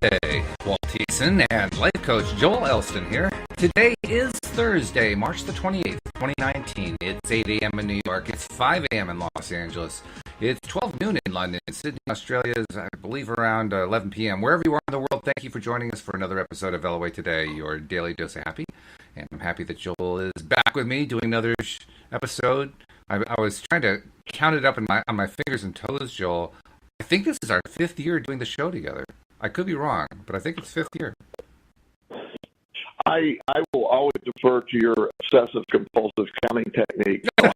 today. Walt Thiessen and life coach Joel Elston here. Today is Thursday, March the 28th, 2019. It's 8 a.m. in New York. It's 5 a.m. in Los Angeles. It's 12 noon in London. Sydney, Australia is, I believe, around 11 p.m. Wherever you are in the world, thank you for joining us for another episode of LOA Today, your daily dose of happy. And I'm happy that Joel is back with me doing another episode. I was trying to count it up on my fingers and toes, Joel. I think this is our 5th year doing the show together. I could be wrong, but I think it's 5th year. I will always defer to your obsessive compulsive counting technique. So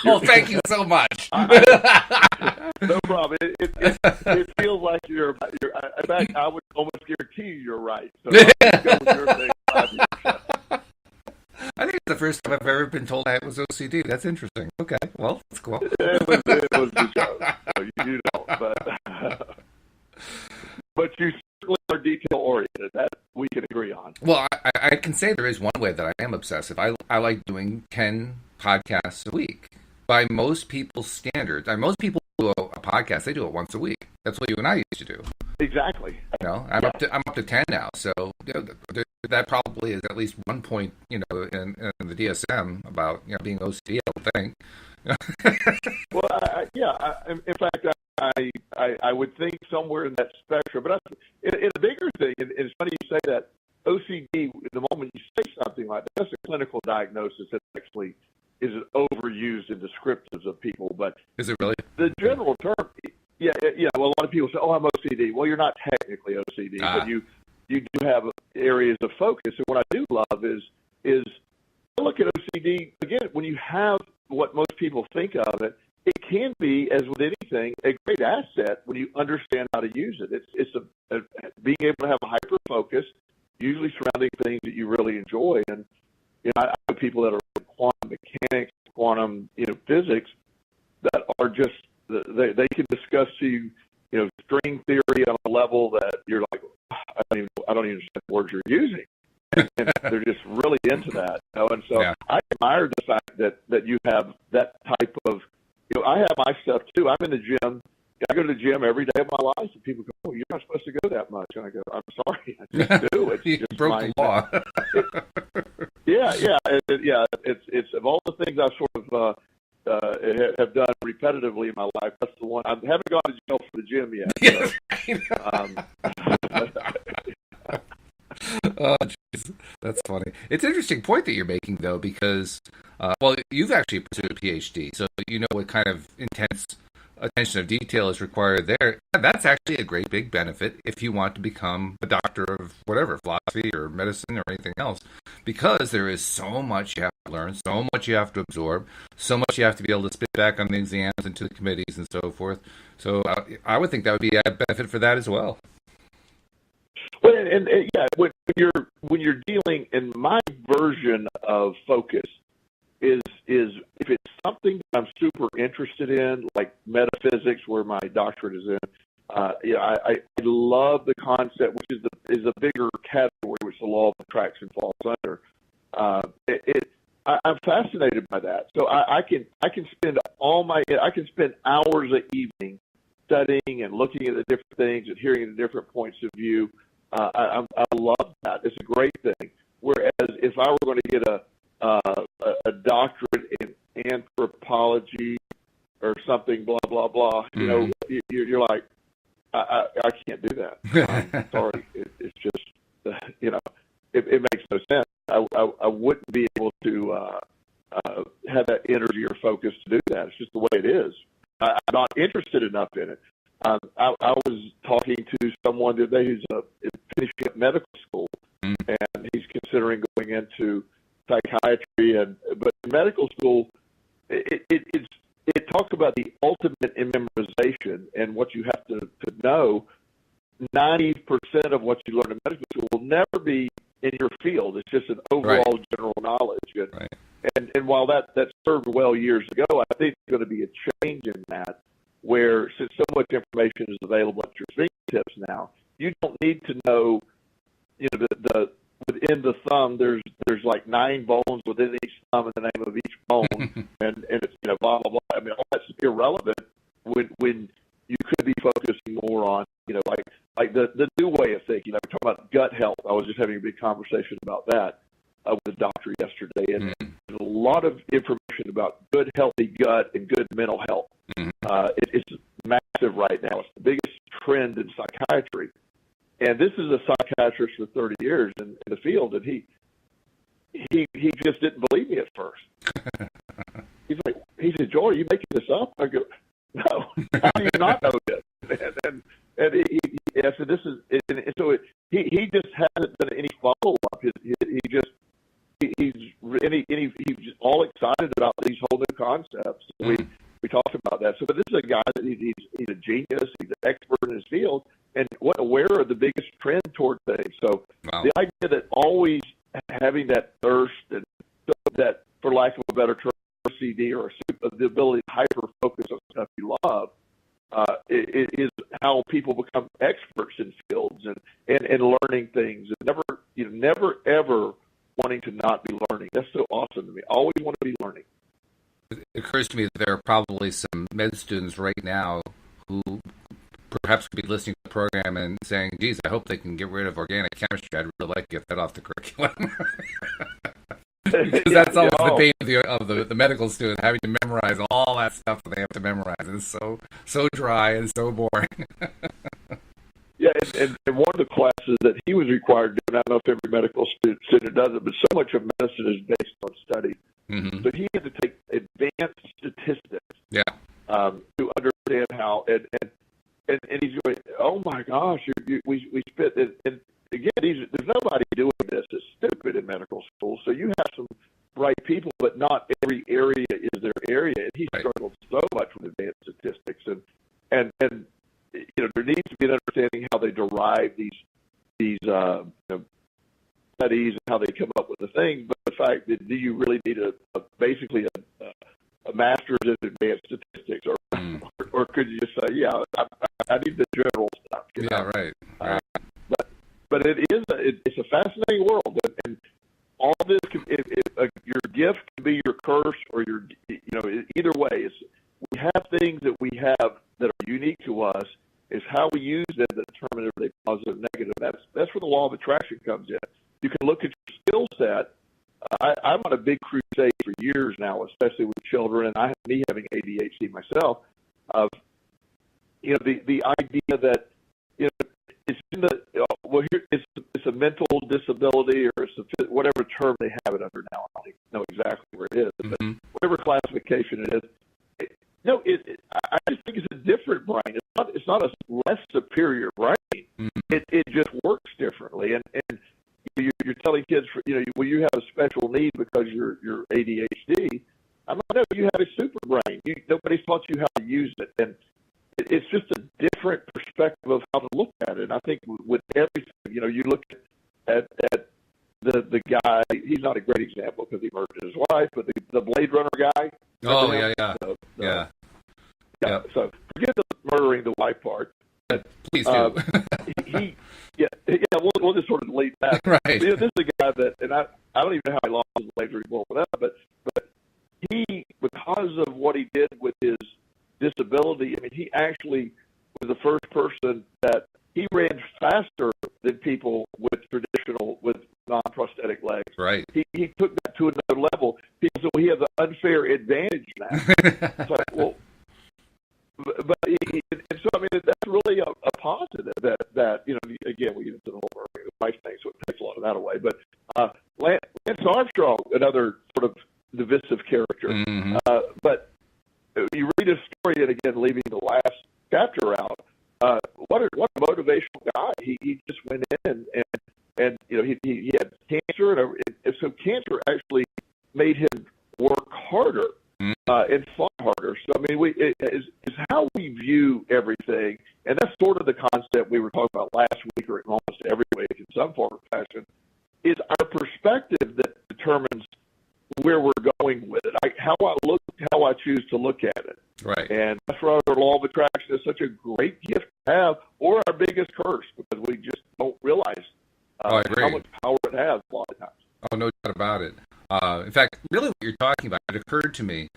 well, thank you so much. No problem. It feels like you're. In fact, I would almost guarantee you're right. So I'll just go with your thing. I think it's the first time I've ever been told I was OCD. That's interesting. Okay, well, that's cool. It was the show. So you don't, but you certainly are detail-oriented. That we can agree on. Well, I can say there is one way that I am obsessive. I like doing 10 podcasts a week. By most people's standards, most people do a podcast, they do it once a week. That's what you and I used to do. Exactly. You know, I'm up to 10 now. So that probably is at least one point, in the DSM about being OCD. I would think. Well, in fact, I would think somewhere in that spectrum. But in a bigger thing, and it's funny you say that, OCD, the moment you say something like that, that's a clinical diagnosis that actually is overused in descriptives of people. But is it really? The general term, yeah. Well, a lot of people say, "Oh, I'm OCD." Well, you're not technically OCD, but you do have areas of focus. And what I do love is I look at OCD again when you have what most people think of it. It can be, as with anything, a great asset when you understand how to use it. It's being able to have a hyper focus, usually surrounding things that you really enjoy. And I know people that are in quantum mechanics, quantum physics, that are just they can discuss to you string theory on a level that you're like, I don't even understand the words you're using. And they're just really into that. And so I admire the fact that you have that type of. I have my stuff too. I'm in the gym. I go to the gym every day of my life, and people go, "Oh, you're not supposed to go that much." And I go, "I'm sorry, I just do." It's you just broke the law. It's of all the things I've sort of have done repetitively in my life. That's the one. I haven't gone to jail for the gym yet. So. Oh, geez. That's funny. It's an interesting point that you're making, though, because, you've actually pursued a PhD, so you know what kind of intense attention of detail is required there. That's actually a great big benefit if you want to become a doctor of whatever, philosophy or medicine or anything else, because there is so much you have to learn, so much you have to absorb, so much you have to be able to spit back on the exams and to the committees and so forth. So I would think that would be a benefit for that as well. Well, when you're dealing, in my version of focus is if it's something that I'm super interested in, like metaphysics, where my doctorate is in. I love the concept, which is a bigger category, which the law of attraction falls under. I'm fascinated by that. So I can spend hours a evening studying and looking at the different things and hearing the different points of view. I love that. It's a great thing. Whereas if I were going to get a doctorate in anthropology or something, blah blah blah, you're like, I can't do that. I'm sorry, it's just it makes no sense. I wouldn't be able to have that energy or focus to do that. It's just the way it is. I'm not interested enough in it. I was talking to someone today who's finishing up medical school, and he's considering going into psychiatry. But medical school, it talks about the ultimate in memorization, and what you have to know. 90% of what you learn in medical school will never be in your field. It's just an overall general knowledge. And while that served well years ago, I think there's going to be a change in that, where since so much information is available at your fingertips now, you don't need to know, the within the thumb there's like 9 bones within each thumb and the name of each bone, and it's blah blah blah. I mean, all that's irrelevant when you could be focusing more on like like the new way of thinking. We're talking about gut health. I was just having a big conversation about that with a doctor yesterday, and there's a lot of information about good, healthy gut and good mental health. It's massive right now. It's the biggest trend in psychiatry. And this is a psychiatrist for 30 years in the field, and he just didn't believe me at first. He said, Joel, are you making this up? I go, no, how do you not know this? And I said, this is, and so he just hasn't done any follow up. He's all excited about these whole new concepts. We talked about that. So, but this is a guy that he's a genius. He's an expert in his field, and aware of the biggest trend toward things. So, the idea that always having that thirst and that, for lack of a better term, OCD or the ability to hyper focus on stuff you love, is how people become experts in fields and learning things, and never ever wanting to not be learning. That's so awesome to me. Always want to be learning. It occurs to me that there are probably some med students right now who perhaps could be listening to the program and saying, geez, I hope they can get rid of organic chemistry. I'd really like to get that off the curriculum. Because that's always the pain of the medical student, having to memorize all that stuff that they have to memorize. It's so dry and so boring. Yeah, and one of the classes that he was required to do, and I don't know if every medical student does it, but so much of medicine is based on study. So he had to take advanced statistics to understand how, and he's going, oh my gosh, we spit, and again, there's nobody doing this. It's stupid in medical school. So you have some bright people, but not every area is their area. And he struggled so much with advanced statistics, and there needs to be an understanding how they derive these studies and how they come up with the thing. But the fact that, do you really need basically a master's in advanced statistics, or could you just say, I need the general stuff? Right. But it's a fascinating world, and all this your gift can be your curse, or either way. We have things that we have that are unique to us. Is how we use them that determine if they're positive or negative. That's where the law of attraction comes in. You can look at your skill set. I'm on a big crusade for years now, especially with children, and me having ADHD myself. Of the idea that it's in it's a mental disability, or it's whatever term they have it under now. I don't even know exactly where it is, but whatever classification it is. I just think it's a different brain. It's not a less superior brain. It just works differently, and you're telling kids, well, you have a special need because you're ADHD. I don't know. You have a super brain. Nobody's taught you how to use it, and it's just a different perspective of how to look at it. And I think with everything, you look at the guy. He's not a great example because he murdered his wife, but the Blade Runner guy. Oh, yeah. So forget the murdering the wife part. Please do. We'll just sort of delete that. Right. This is a guy that, and I don't even know how he lost his legs or he blew it up, but he, because of what he did with his disability, he actually was the first person that he ran faster than people with non-prosthetic legs. Right. He took that to another level. People said, well, he has an unfair advantage now. It's like, well, but that's really a positive that again, we get into the whole life thing, so it takes a lot of that away. But Lance Armstrong, another sort of divisive character. But you read his story, and again, leaving the last chapter out, what a motivational guy. He just went in and he had cancer, and so cancer actually made him work harder and fought harder. So it's how we view everything, and that's sort of the concept we were talking about last week, or in almost every week in some form or fashion. Is our perspective that determines where we're going with it. How I choose to look at it. Right. And that's why our law of attraction is such a great gift to have, or our biggest curse, because we just don't realize how much power it has a lot of times. Oh, no doubt about it. In fact, really what you're talking about, it occurred to me.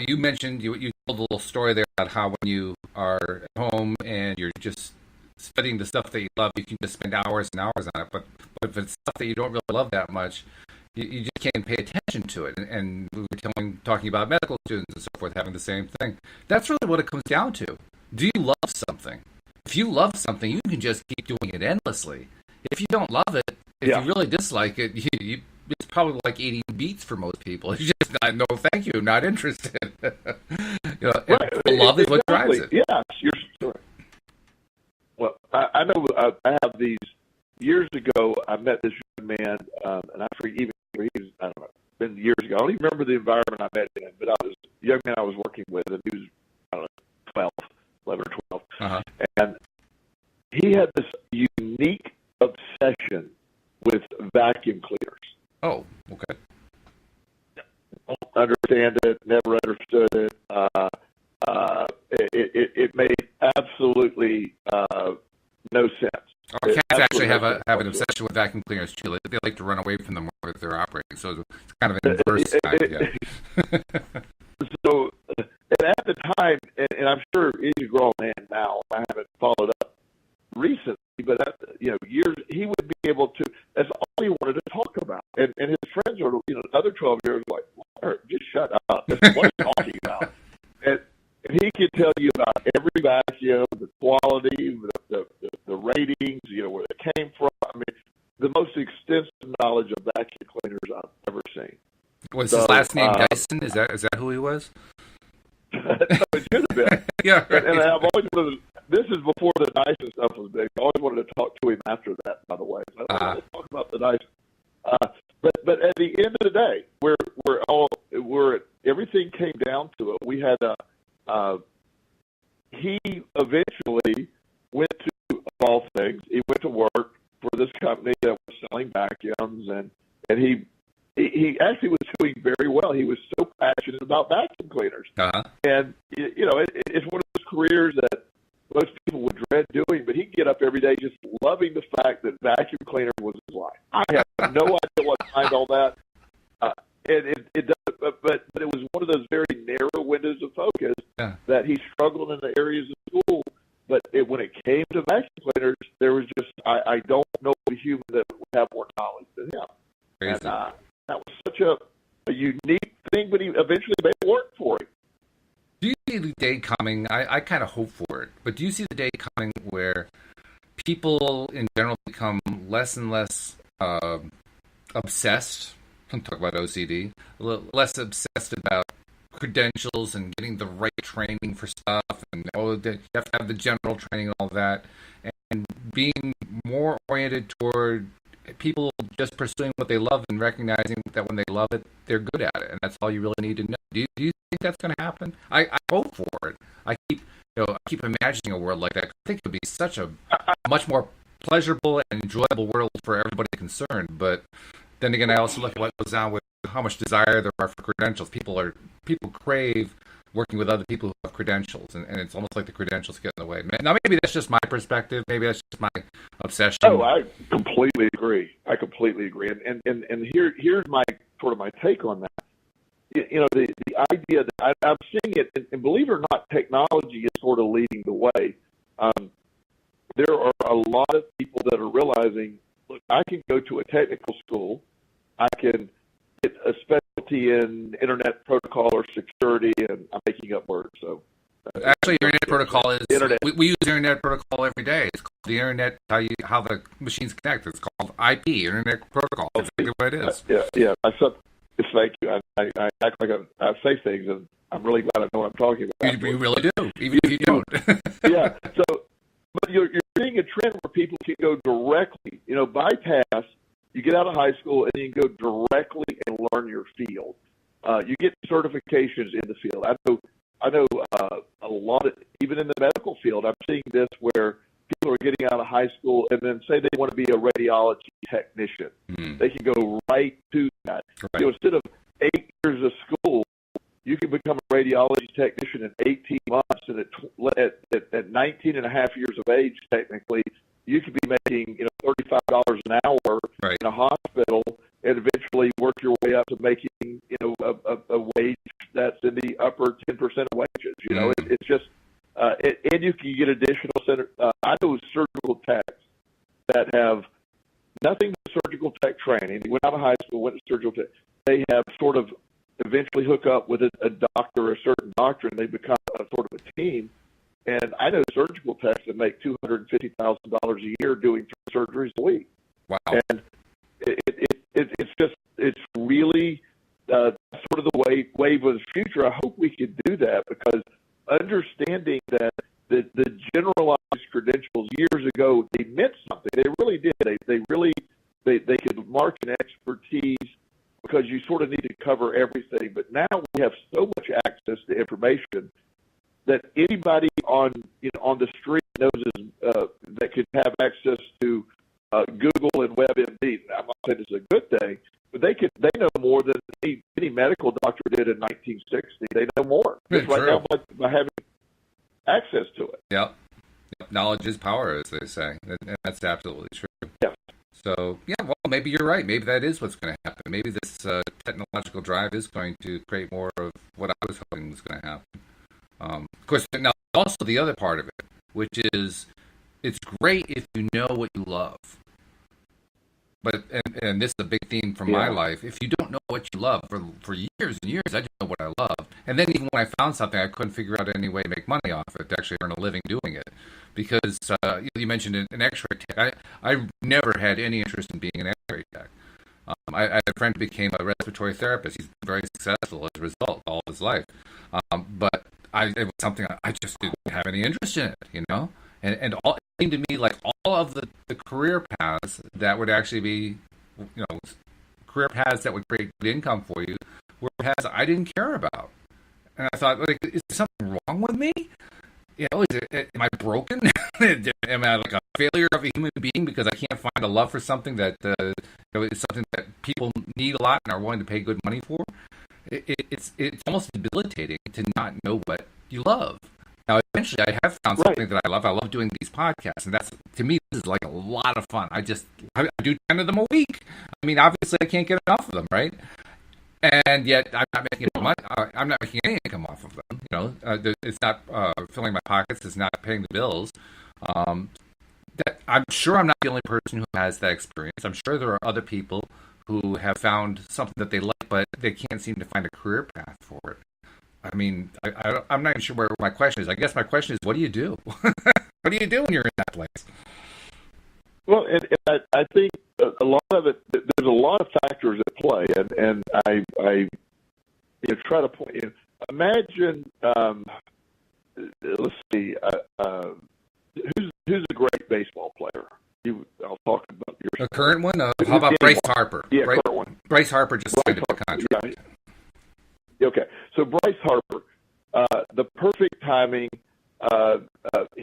You mentioned, you told a little story there about how when you are at home and you're just studying the stuff that you love, you can just spend hours and hours on it. But if it's stuff that you don't really love that much, you just can't pay attention to it. And we were talking about medical students and so forth having the same thing. That's really what it comes down to. Do you love something? If you love something, you can just keep doing it endlessly. If you don't love it, if you really dislike it, it's probably like eating beets for most people. It's just not, no, thank you, not interested. Right. Love is what drives it. Yeah, you're sure. Well, I know I have these. Years ago, I met this young man, and I forget even he's, I don't know, been years ago. I don't even remember the environment I met in, but I was a young man I was working with, and he was, I don't know, 11 or 12. Uh-huh. And he had this unique obsession with vacuum cleaners. Oh, okay. Don't understand it, never understood it. It made absolutely no sense. Our cats actually have an obsession with vacuum cleaners too. They like to run away from them while they're operating. So it's kind of an inverse side. Yeah. So, and at the time, and I'm sure he's a grown man now. I haven't followed up recently, but years he would be able to. That's all he wanted to talk about. And his friends are, other 12 years like, just shut up. What are you talking about? And he can tell you about every vacuum, the quality, the ratings, where they came from. I mean, the most extensive knowledge of vacuum cleaners I've ever seen. Was his last name Dyson? Is that who he was? No, it should have been. Yeah, right. And I've always wanted to, this is before the Dyson stuff was big. I always wanted to talk to him after that, by the way. So I wanted to talk about the Dyson. But at the end of the day, everything came down to it. We had he eventually went to, of all things, he went to work for this company that was selling vacuums, and he actually was doing very well. He was so passionate about vacuum cleaners. Uh-huh. And, it's one of those careers that most people would dread doing, but he'd get up every day just loving the fact that vacuum cleaner was his life. I have no idea what behind all that. And it does, but it was one of those very narrow windows of focus that he struggled in the areas of school. But when it came to vacuum cleaners, there was just, I don't know a human that would have more knowledge than him. Crazy. And that was such a unique thing, but he eventually made it work for him. Do you see the day coming? I kind of hope for it, but do you see the day coming where people in general become less and less obsessed? I'm talking about OCD. Less obsessed about credentials and getting the right training for stuff, and you have to have the general training and all that, and being more oriented toward people just pursuing what they love and recognizing that when they love it, they're good at it, and that's all you really need to know. Do you think that's going to happen? I hope for it. I keep imagining a world like that. I think it would be such a much more pleasurable and enjoyable world for everybody concerned. But then again, I also look at what goes on with how much desire there are for credentials. People crave working with other people who have credentials, and it's almost like the credentials get in the way. Now, maybe that's just my perspective. Maybe that's just my obsession. Oh, I completely agree. And here's my sort of my take on that. The idea that I'm seeing it, and believe it or not, technology is sort of leading the way. There are a lot of people that are realizing, look, I can go to a technical school, I can get a specialty in internet protocol or security, and I'm making up words. So, actually, internet protocol is we use internet protocol every day. It's called the internet. How the machines connect. It's called IP, internet protocol. That's exactly what it is. Yeah. Thank you. I act like I say things, and I'm really glad I know what I'm talking about. You really do, even if you don't. Yeah. So, but you're seeing a trend where people can go directly, bypass. You get out of high school and you can go directly and learn your field. You get certifications in the field. I know a lot of, even in the medical field, I'm seeing this where people are getting out of high school and then say they want to be a radiology technician. Mm-hmm. They can go right to that. Right. Instead of 8 years of school, you can become a radiology technician in 18 months, and at 19 and a half years of age, technically, you could be making $35 an hour in a hospital, and eventually work your way up to making a wage that's in the upper 10% of wages. It's just and you can get additional center. I know surgical techs that have nothing but surgical tech training. They went out of high school, went to surgical tech. They have sort of eventually hook up with a doctor, a certain doctor, and they become a sort of a team. And I know surgical techs that make $250,000 a year doing 3 surgeries a week. Wow. And it's really sort of the wave of the future. I hope we could do that, because understanding that the generalized credentials years ago, they meant something. They really did. They could mark an expertise, because you sort of need to cover everything. But now we have so much access to information that anybody on the street knows that could have access to Google and WebMD. I'm not saying it's a good thing, but they know more than any medical doctor did in 1960. They know more just right now by having access to it. Yep. Knowledge is power, as they say, and that's absolutely true. Yeah. So, yeah, well, maybe you're right. Maybe that is what's going to happen. Maybe this technological drive is going to create more of what I was hoping was going to happen. Of course, now also the other part of it, which is it's great if you know what you love. But and this is a big theme from my life. If you don't know what you love, for years and years, I didn't know what I loved. And then even when I found something, I couldn't figure out any way to make money off it, to actually earn a living doing it. Because you mentioned an X-ray tech. I never had any interest in being an X-ray tech. I had a friend who became a respiratory therapist. He's been very successful as a result all of his life. But it was something I just didn't have any interest in it, And all, it seemed to me like all of the career paths that would actually be, career paths that would create good income for you were paths I didn't care about. And I thought, like, is there something wrong with me? Am I broken? Am I like a failure of a human being because I can't find a love for something that is something that people need a lot and are willing to pay good money for? It's almost debilitating to not know what you love. Now, eventually, I have found something that I love. I love doing these podcasts, and that's, to me, this is like a lot of fun. I do 10 of them a week. I mean, obviously, I can't get enough of them, right? And yet, I'm not making money. I'm not making any income off of them. It's not filling my pockets. It's not paying the bills. I'm sure I'm not the only person who has that experience. I'm sure there are other people who have found something that they like, but they can't seem to find a career path for it. I mean, I'm not even sure where my question is. I guess my question is, what do you do? What do you do when you're in that place? Well, and I think a lot of it, there's a lot of factors at play, and I try to point. Imagine, let's see, who's a great baseball player? I'll talk about your current one. How about Bryce Harper? Yeah, current one. Bryce Harper just signed a contract. Yeah. Okay, so Bryce Harper, the perfect timing.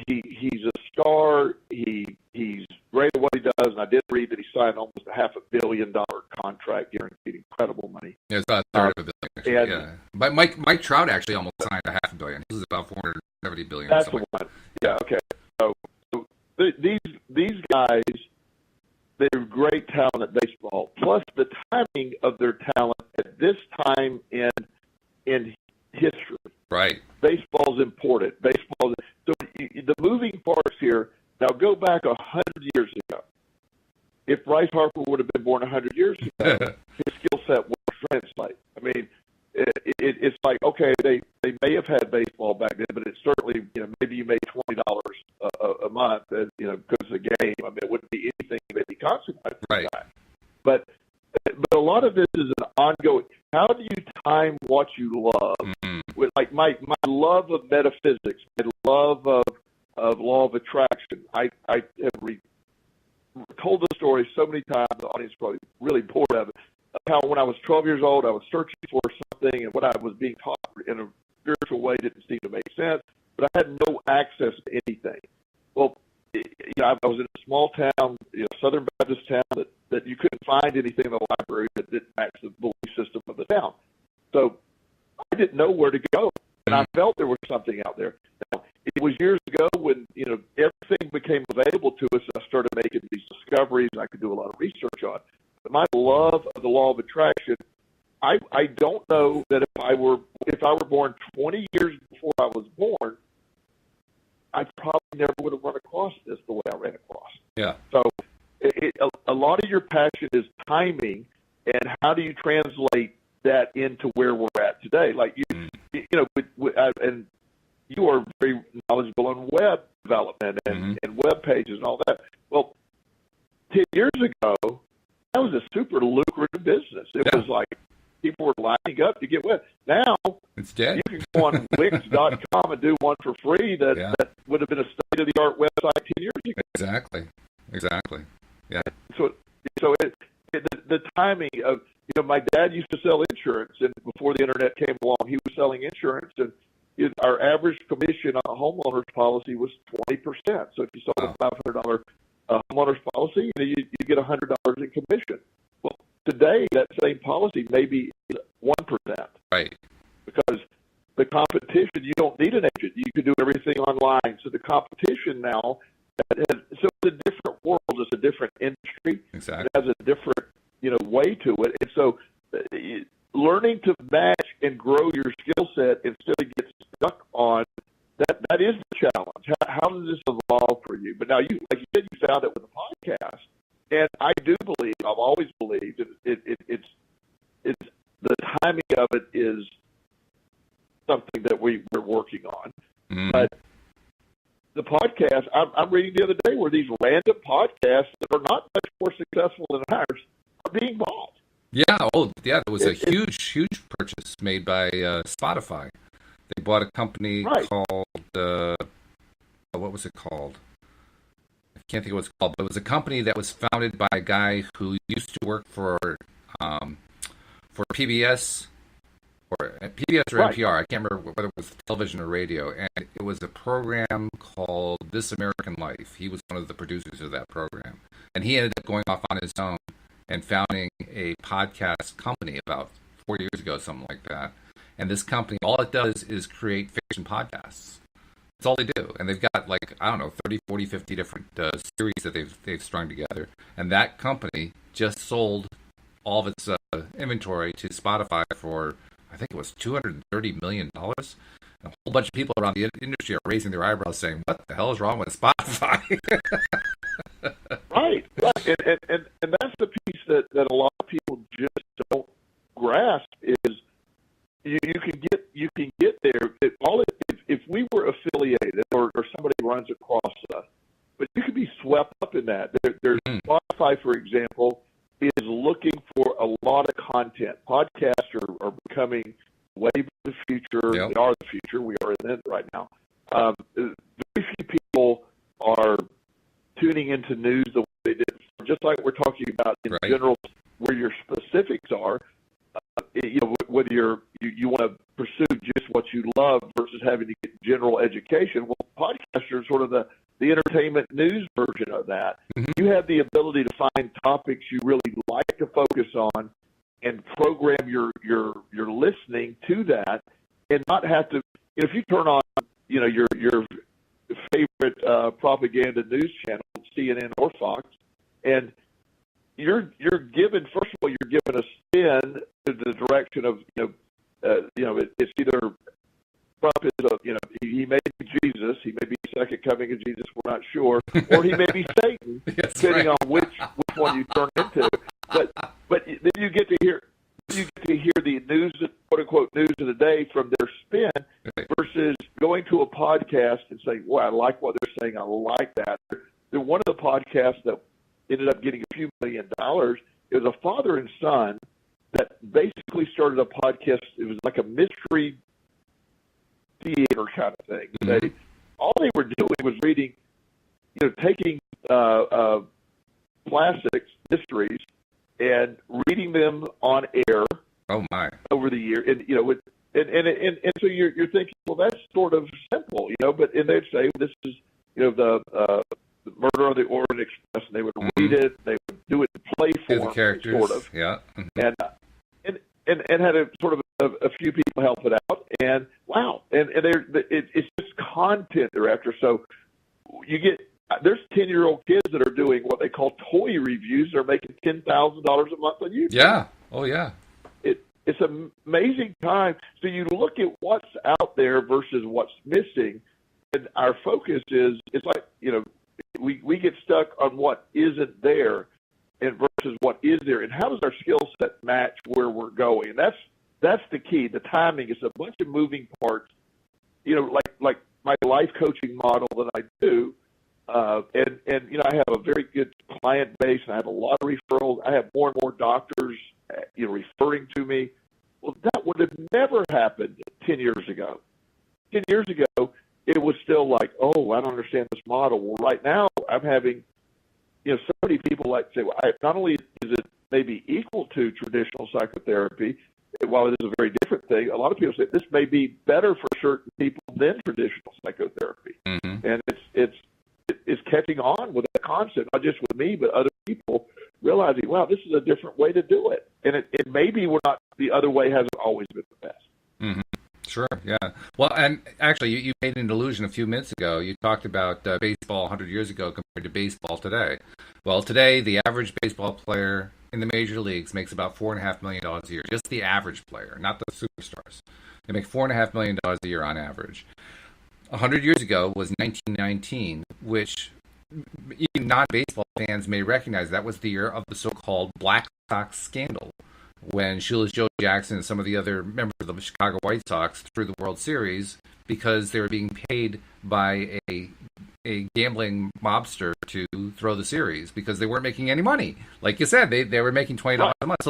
He's a star. He's great at what he does, and I did read that he signed almost a $500 million contract, guaranteed incredible money. Yeah, it's about a third of a billion. Yeah, but Mike Trout actually almost signed a $500 million. He was about $470 billion. That's the one. Yeah. Okay. So these guys, they're great talent at baseball. Plus the timing of their talent at this time in history. Right. Baseball's important. So the moving parts here. Now go back 100 years ago. If Bryce Harper would have been born 100 years ago, his skill set would translate. I mean, it's like, okay, they may have had baseball back then, but it's certainly, maybe you made $20 a month, because of the game. I mean, it wouldn't be anything of any consequence. Right. But a lot of this is an ongoing. How do you time what you love? Mm-hmm. With like my love of metaphysics, my love of law of attraction. I have told the story so many times. The audience is probably really bored of it. How when I was 12 years old, I was searching for something, and what I was being taught in a spiritual way didn't seem to make sense. But I had no access to anything. Well, I was in a small town, Southern Baptist town, that you couldn't find anything in the library that didn't match the belief system of the town. So I didn't know where to go, and I felt there was something out there. Now, it was years ago when everything became available to us, and I started making these discoveries, and I could do a lot of research on. But my love of the law of attraction, I don't know that if I were born 20 years before I was born, I probably never would have run across this the way I ran across. Yeah. So a lot of your passion is timing, and how do you translate that into where we're at today? Like you know, and you are very knowledgeable on web development and web pages and all that. Well, 10 years ago, that was a super lucrative business. It was like people were lining up to get web. Now it's dead. You can go on Wix.com and do one for free that would have been a state-of-the-art website 10 years ago. Exactly. Yeah. So the timing of, my dad used to sell insurance, and before the internet came along, he was selling insurance, and our average commission on a homeowner's policy was 20%. So if you sold a $500 homeowner's policy, you get $100 in commission. Well, today that same policy maybe is 1%. Right. Because the competition, you don't need an agent. You can do everything online. So the competition now, so it's a different world. It's a different industry. Exactly. It has a different, way to it. And so learning to match and grow your skill set instead of get stuck on that is the challenge. How does this evolve for you? But now, like you said, you found it with a podcast. And I do believe, I've always believed, it's the timing of it is something that we're working on. But the podcast, I'm reading the other day where these random podcasts that are not much more successful than ours are being bought. Yeah. Oh, yeah. There was a huge purchase made by Spotify. They bought a company called, what was it called? I can't think of what it's called, but it was a company that was founded by a guy who used to work for PBS or NPR. I can't remember whether it was television or radio, and it was a program called This American Life. He was one of the producers of that program, and he ended up going off on his own and founding a podcast company about 4 years ago, something like that. And this company, all it does is create fiction podcasts. That's all they do. And they've got 30, 40, 50 different series that they've strung together. And that company just sold all of its inventory to Spotify for, I think it was $230 million. And a whole bunch of people around the industry are raising their eyebrows saying, what the hell is wrong with Spotify? Right. And that's the piece that a lot of people just don't grasp is you can get there. If we were affiliated or somebody runs across us, but you could be swept up in that. There's Spotify, for example, is looking for a lot of content. Podcasts are becoming way of the future. Yep. They are the future. We are in it right now. Very few people are tuning into news the way they did. Just like we're talking about in general, where your specifics are. Whether you want to pursue just what you love versus having to get general education. Well, podcasts are sort of the entertainment news version of that. You have the ability to find topics you really like to focus on and program your listening to that, and not have to. If you turn on your favorite propaganda news channel, CNN or Fox, and you're given, first of all, you're given a spin to the direction of it's either Trump is he may be Jesus, he may be the second coming of Jesus, we're not sure, or he may be Satan, depending on which one you turn into. But then you get to hear the news, quote unquote, news of the day from their spin, versus going to a podcast and saying, "Well, I like what they're saying. I like that." One of the podcasts that ended up getting a few $1 million. It was a father and son that basically started a podcast. It was like a mystery theater kind of thing. All they were doing was reading, taking classics, mysteries, and reading them on air. Oh my! Over the year, and and so you're thinking, well, that's sort of simple, but they'd say this is the Murder on the Orient Express, and they would read it, they would do it in play form, the characters, sort of, and had a sort of a few people help it out, and wow, and it's just content they're after. So there's 10-year-old kids that are doing what they call toy reviews. They're making $10,000 a month on YouTube. Yeah. Oh yeah. It's an amazing time. So you look at what's out there versus what's missing, and our focus is, it's like, we get stuck on what isn't there and versus what is there, and how does our skill set match where we're going? And that's the key. The timing is a bunch of moving parts. Like my life coaching model that I do, and I have a very good client base, and I have a lot of referrals. I have more and more doctors, referring to me. Well, that would have never happened 10 years ago. 10 years ago, it was still like, oh, I don't understand this model. Well, right now, I'm having, so many people like say, well, not only is it maybe equal to traditional psychotherapy, while it is a very different thing, a lot of people say this may be better for certain people than traditional psychotherapy. Mm-hmm. And it's catching on with that concept, not just with me, but other people realizing, wow, this is a different way to do it. And it maybe we're not, the other way hasn't always been the best. Mm-hmm. Sure, yeah. Well, and actually, you made an allusion a few minutes ago. You talked about baseball 100 years ago compared to baseball today. Well, today, the average baseball player in the major leagues makes about $4.5 million a year. Just the average player, not the superstars. They make $4.5 million a year on average. 100 years ago was 1919, which even non-baseball fans may recognize that was the year of the so-called Black Sox scandal, when Shoeless Joe Jackson and some of the other members of the Chicago White Sox threw the World Series because they were being paid by a gambling mobster to throw the series because they weren't making any money. Like you said, they were making $20 a month.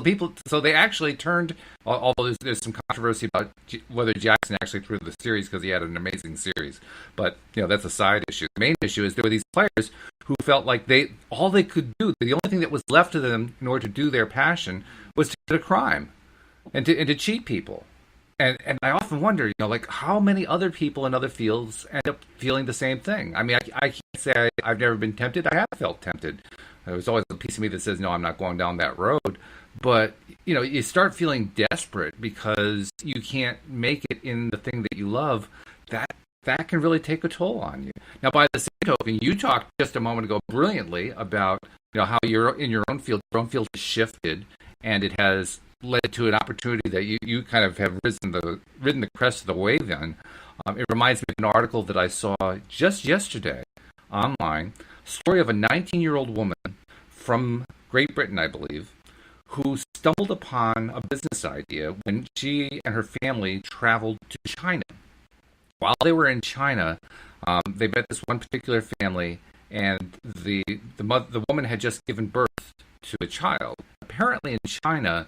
So they actually turned, although there's some controversy about whether Jackson actually threw the series because he had an amazing series. But, that's a side issue. The main issue is there were these players who felt like all they could do, the only thing that was left to them in order to do their passion was to commit a crime and to cheat people. And I often wonder, like how many other people in other fields end up feeling the same thing. I mean, I can't say I've never been tempted. I have felt tempted. There's always a piece of me that says, no, I'm not going down that road. But, you start feeling desperate because you can't make it in the thing that you love. That can really take a toll on you. Now, by the same token, you talked just a moment ago brilliantly about, how you're in your own field has shifted, and it has led to an opportunity that you kind of have ridden the crest of the wave in. It reminds me of an article that I saw just yesterday online, story of a 19-year-old woman from Great Britain, I believe, who stumbled upon a business idea when she and her family traveled to China. While they were in China, they met this one particular family, and the woman had just given birth to a child. Apparently, in China,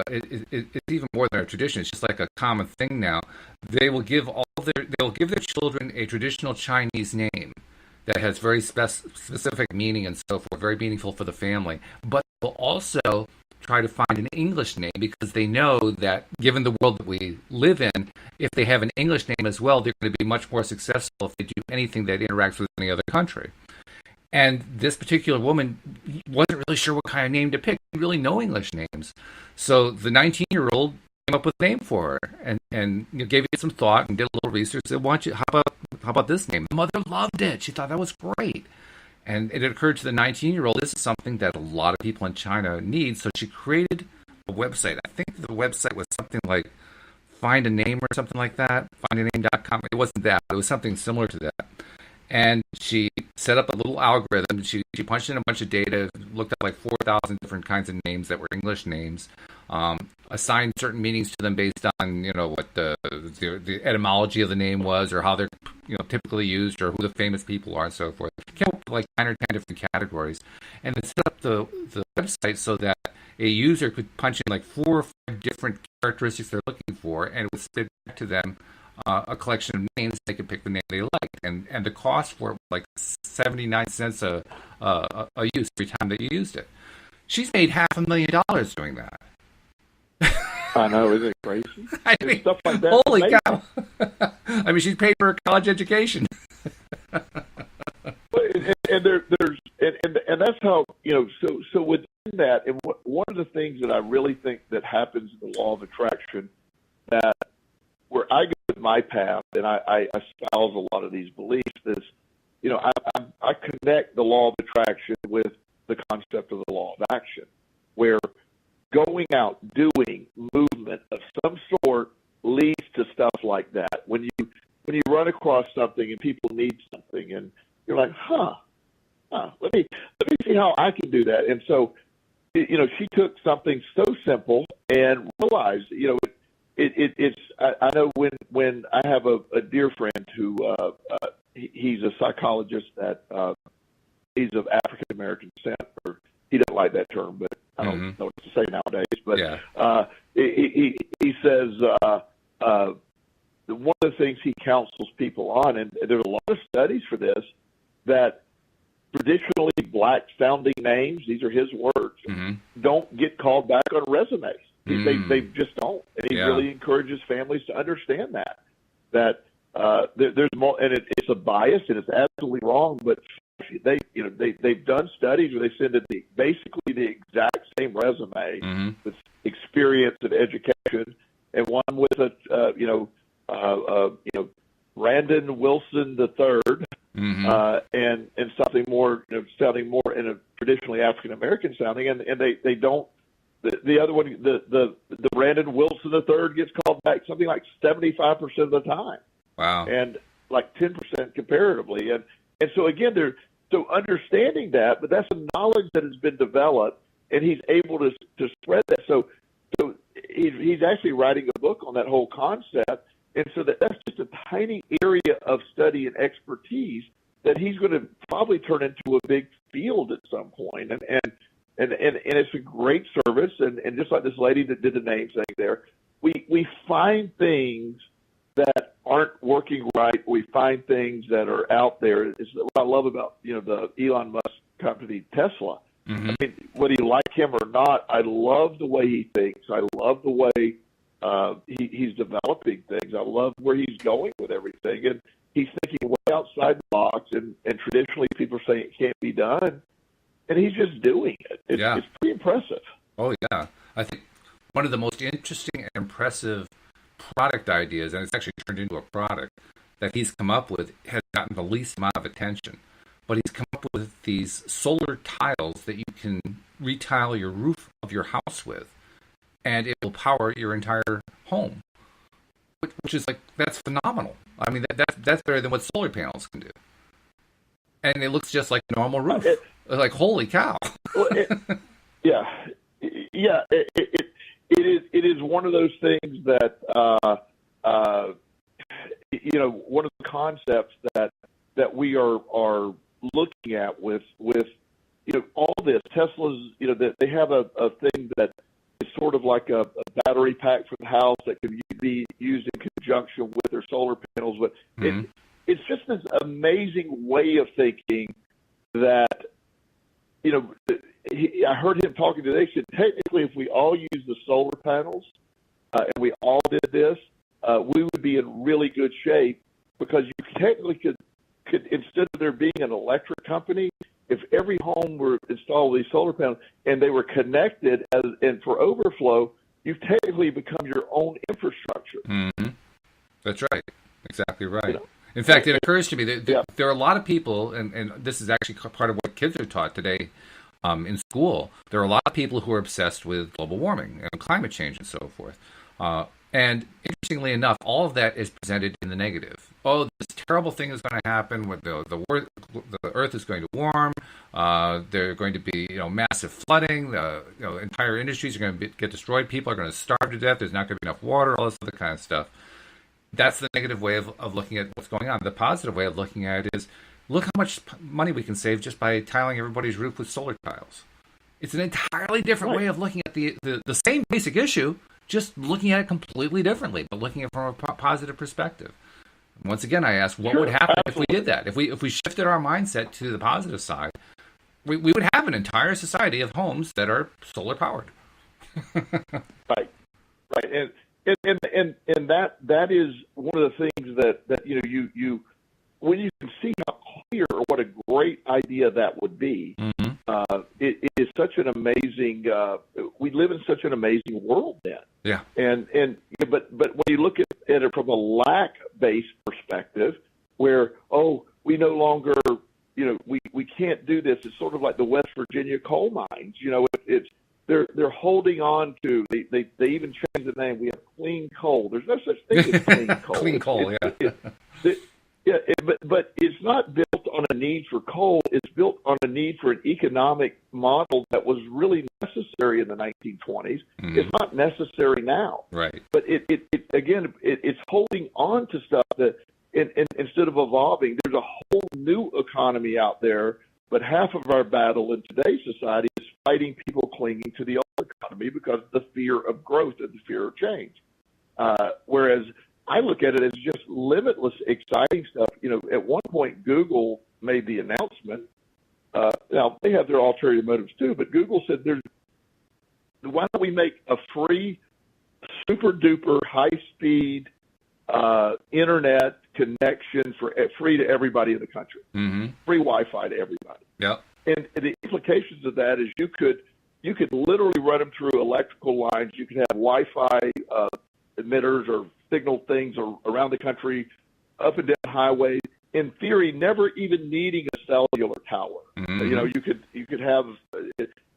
it's even more than a tradition. It's just like a common thing now. They will give their children a traditional Chinese name that has very specific meaning and so forth, very meaningful for the family. But they'll also try to find an English name because they know that given the world that we live in, if they have an English name as well, they're going to be much more successful if they do anything that interacts with any other country. And this particular woman wasn't really sure what kind of name to pick. She didn't really know English names. So the 19-year-old came up with a name for her and gave it some thought and did a little research. Said, how about this name? The mother loved it. She thought that was great. And it occurred to the 19-year-old, this is something that a lot of people in China need. So she created a website. I think the website was something like Find a Name or something like that. Findaname.com. It wasn't that. It was something similar to that. And she set up a little algorithm. She punched in a bunch of data, looked up like 4,000 different kinds of names that were English names, assigned certain meanings to them based on, what the etymology of the name was or how they're, typically used or who the famous people are and so forth. Came up with like 9 or 10 different categories. And then set up the website so that a user could punch in like 4 or 5 different characteristics they're looking for, and it would spit back to them a collection of names. They could pick the name they liked, and the cost for it was like 79 cents a use every time that you used it. She's made $500,000 doing that. I know, isn't it crazy? I mean, stuff like that. Holy cow! I mean, she's paid for a college education. And that's how So within that, and one of the things that I really think that happens in the law of attraction, that where I go with my path and I espouse a lot of these beliefs, is I connect the law of attraction with the concept of the law of action, where going out, doing movement of some sort leads to stuff like that. When when you run across something and people need something, and you're like, let me see how I can do that. And so, she took something so simple and realized, I know when I have a dear friend who he's a psychologist that he's of African American descent, or he doesn't like that term, but I don't know what to say nowadays. But he says one of the things he counsels people on, and there's a lot of studies for this, that traditionally black sounding names, these are his words, don't get called back on resumes. They just don't. And he really encourages families to understand that there's more, and it's a bias, and it's absolutely wrong. But they've done studies where they send in basically the exact same resume with experience and education, and one with Brandon Wilson III, and something more, sounding more in a traditionally African American sounding, and they don't. The other one, the Brandon Wilson III, gets called back something like 75% of the time. Wow. And like 10% comparatively. And so again, so understanding that, but that's a knowledge that has been developed, and he's able to spread that. So he's actually writing a book on that whole concept. And so that's just a tiny area of study and expertise that he's going to probably turn into a big field at some point. And it's a great service. And just like this lady that did the name thing there, we find things that aren't working right. We find things that are out there. It's what I love about, the Elon Musk company, Tesla. I mean, whether you like him or not, I love the way he thinks. I love the way he's developing things. I love where he's going with everything. And he's thinking way outside the box, and traditionally people are saying it can't be done. And he's just doing it. It's pretty impressive. Oh, yeah. I think one of the most interesting and impressive product ideas, and it's actually turned into a product, that he's come up with has gotten the least amount of attention. But he's come up with these solar tiles that you can retile your roof of your house with, and it will power your entire home, which is that's phenomenal. I mean, that's better than what solar panels can do. And it looks just like a normal roof. Like, holy cow. Well, it is one of those things that, one of the concepts that we are looking at with all this. Tesla's, that they have a thing that is sort of like a battery pack for the house that can be used in conjunction with their solar panels. But it's just this amazing way of thinking that, I heard him talking today. He said, technically, if we all use the solar panels and we all did this, we would be in really good shape, because you technically could instead of there being an electric company, if every home were installed these solar panels and they were connected and for overflow, you've technically become your own infrastructure. That's right. Exactly right. In fact, it occurs to me that there are a lot of people, and this is actually part of what kids are taught today in school. There are a lot of people who are obsessed with global warming and climate change and so forth. And interestingly enough, all of that is presented in the negative. Oh, this terrible thing is going to happen. With the Earth is going to warm. There are going to be massive flooding. Entire industries are going to get destroyed. People are going to starve to death. There's not going to be enough water. All this other kind of stuff. That's the negative way of looking at what's going on. The positive way of looking at it is, look how much money we can save just by tiling everybody's roof with solar tiles. It's an entirely different way of looking at the same basic issue, just looking at it completely differently, but looking at it from a positive perspective. Once again, I ask, what would happen if we did that? If we shifted our mindset to the positive side, we would have an entire society of homes that are solar powered. Right. And that is one of the things that you when you can see how clear or what a great idea that would be. It is such an amazing. We live in such an amazing world then. Yeah. But when you look at it from a lack-based perspective, where we no longer we can't do this. It's sort of like the West Virginia coal mines. they're holding on to. They even changed the name. We have clean coal. There's no such thing as clean coal. Clean coal, But it's not built on a need for coal. It's built on a need for an economic model that was really necessary in the 1920s. Mm-hmm. It's not necessary now. Right. But it's holding on to stuff that instead of evolving, there's a whole new economy out there. But half of our battle in today's society is fighting people clinging to the old economy because of the fear of growth and the fear of change. Whereas I look at it as just limitless, exciting stuff. At one point, Google made the announcement. Now, they have their ulterior motives too, but Google said, why don't we make a free, super-duper, high-speed internet connection free to everybody in the country? Mm-hmm. Free Wi-Fi to everybody. Yep. And the implications of that is you could literally run them through electrical lines. You could have Wi-Fi emitters or signal things around the country, up and down highways. In theory, never even needing a cellular tower. Mm-hmm. You could have.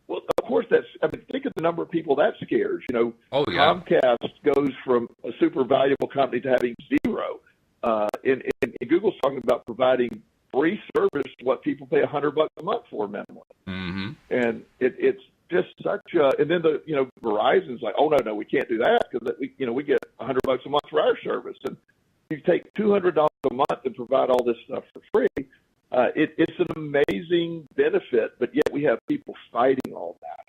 Well, of course, think of the number of people that scares. Oh, yeah. Comcast goes from a super valuable company to having zero. And Google's talking about providing free service to what people pay $100 a month for minimally. Mm-hmm. And it's just such a. And then Verizon's like, oh no, we can't do that because we get $100 a month for our service, and you take $200 a month and provide all this stuff for free. It's an amazing benefit, but yet we have people fighting all that.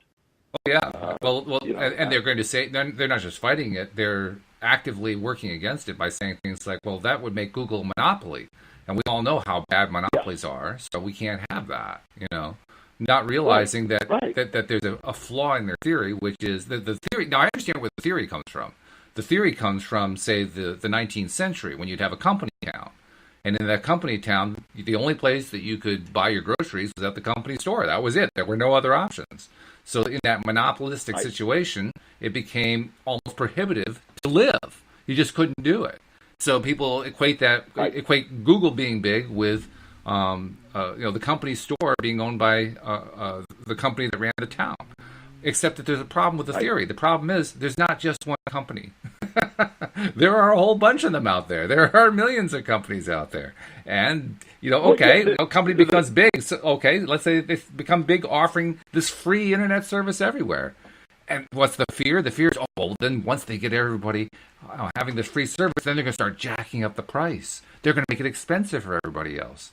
Oh, yeah. And they're going to say they're not just fighting it; they're actively working against it by saying things like, "Well, that would make Google a monopoly," and we all know how bad monopolies are, so we can't have that. Not realizing that there's a flaw in their theory, which is the theory. Now, I understand where the theory comes from. The theory comes from, say, the 19th century, when you'd have a company town. And in that company town, the only place that you could buy your groceries was at the company store. That was it. There were no other options. So in that monopolistic situation, it became almost prohibitive to live. You just couldn't do it. So people equate Google being big with the company store being owned by the company that ran the town. Except that there's a problem with the theory. The problem is there's not just one company. There are a whole bunch of them out there. There are millions of companies out there. And, a company becomes big. So, let's say they become big offering this free internet service everywhere. And what's the fear? The fear is, then once they get everybody having this free service, then they're going to start jacking up the price. They're going to make it expensive for everybody else.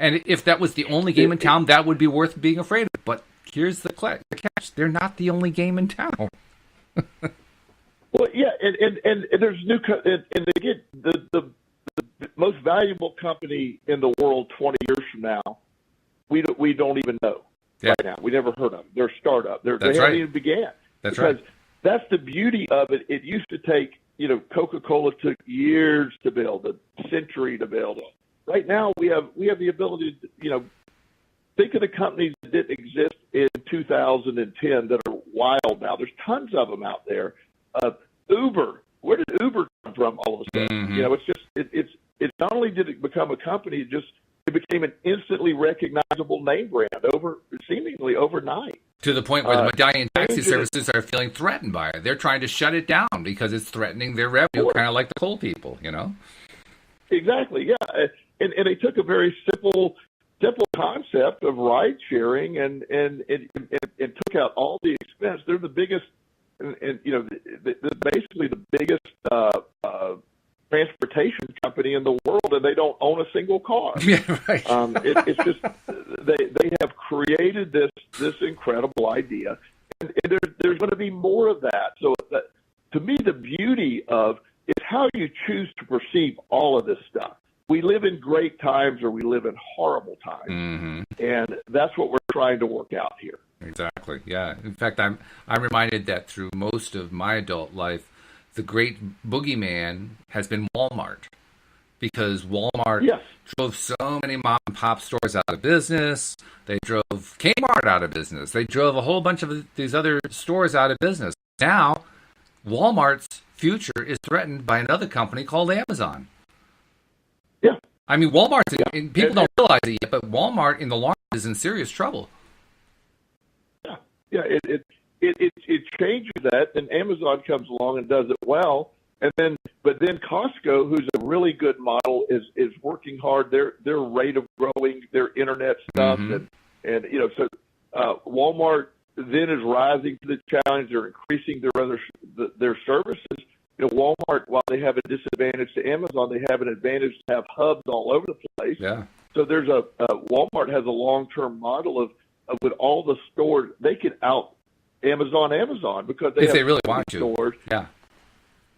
And if that was the only game in town, that would be worth being afraid of. But here's the catch. They're not the only game in town. Well, yeah, and there's and again, the most valuable company in the world 20 years from now, we don't even know right now. We never heard of them. They're a startup. They haven't even began. That's because right. That's the beauty of it. It used to take, Coca-Cola took years to build, a century to build. Right now, we have the ability to, think of the companies that didn't exist in 2010 that are wild now. There's tons of them out there. Uber. Where did Uber come from all of a sudden? Mm-hmm. It's not only did it become a company, it became an instantly recognizable name brand seemingly overnight. To the point where the medallion taxi services are feeling threatened by it. They're trying to shut it down because it's threatening their revenue, kind of like the coal people, Exactly, yeah. And they took a very simple concept of ride sharing and took out all the expense. They're the biggest, basically the biggest transportation company in the world, and they don't own a single car. Yeah, right. It's just they have created this incredible idea, and there's going to be more of that. So to me, the beauty of is how you choose to perceive all of this stuff. We live in great times or we live in horrible times. Mm-hmm. And that's what we're trying to work out here. Exactly. Yeah. In fact, I'm reminded that through most of my adult life, the great boogeyman has been Walmart, because Walmart drove so many mom and pop stores out of business. They drove Kmart out of business. They drove a whole bunch of these other stores out of business. Now, Walmart's future is threatened by another company called Amazon. Yeah. I mean, Walmart's, and people don't realize it yet, but Walmart in the long run is in serious trouble. Yeah. it changes that, and Amazon comes along and does it well, but then Costco, who's a really good model, is working hard. Their rate of growing their internet stuff, Mm-hmm. and so Walmart then is rising to the challenge. They're increasing their services. Walmart, while they have a disadvantage to Amazon, they have an advantage to have hubs all over the place. Yeah. So there's Walmart has a long-term model of with all the stores, they can out Amazon because they If have they really want to. stores. Yeah.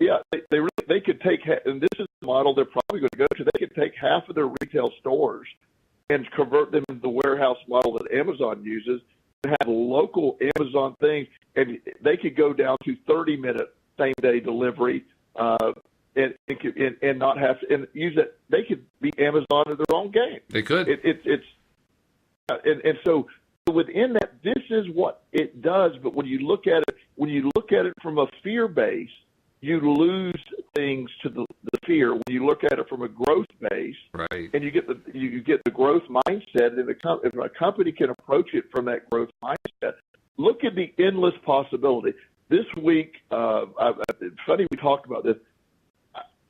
Yeah, they could take, and this is the model they're probably going to go to. They could take half of their retail stores and convert them into the warehouse model that Amazon uses, and have local Amazon things, and they could go down to 30-minute same-day delivery, and not have to and use it. They could be Amazon in their own game. They could. And so within that, this is what it does. But when you look at it from a fear base, you lose things to the fear. When you look at it from a growth base, right, and you get the growth mindset, and if a company can approach it from that growth mindset, look at the endless possibility. This week, it's funny we talked about this.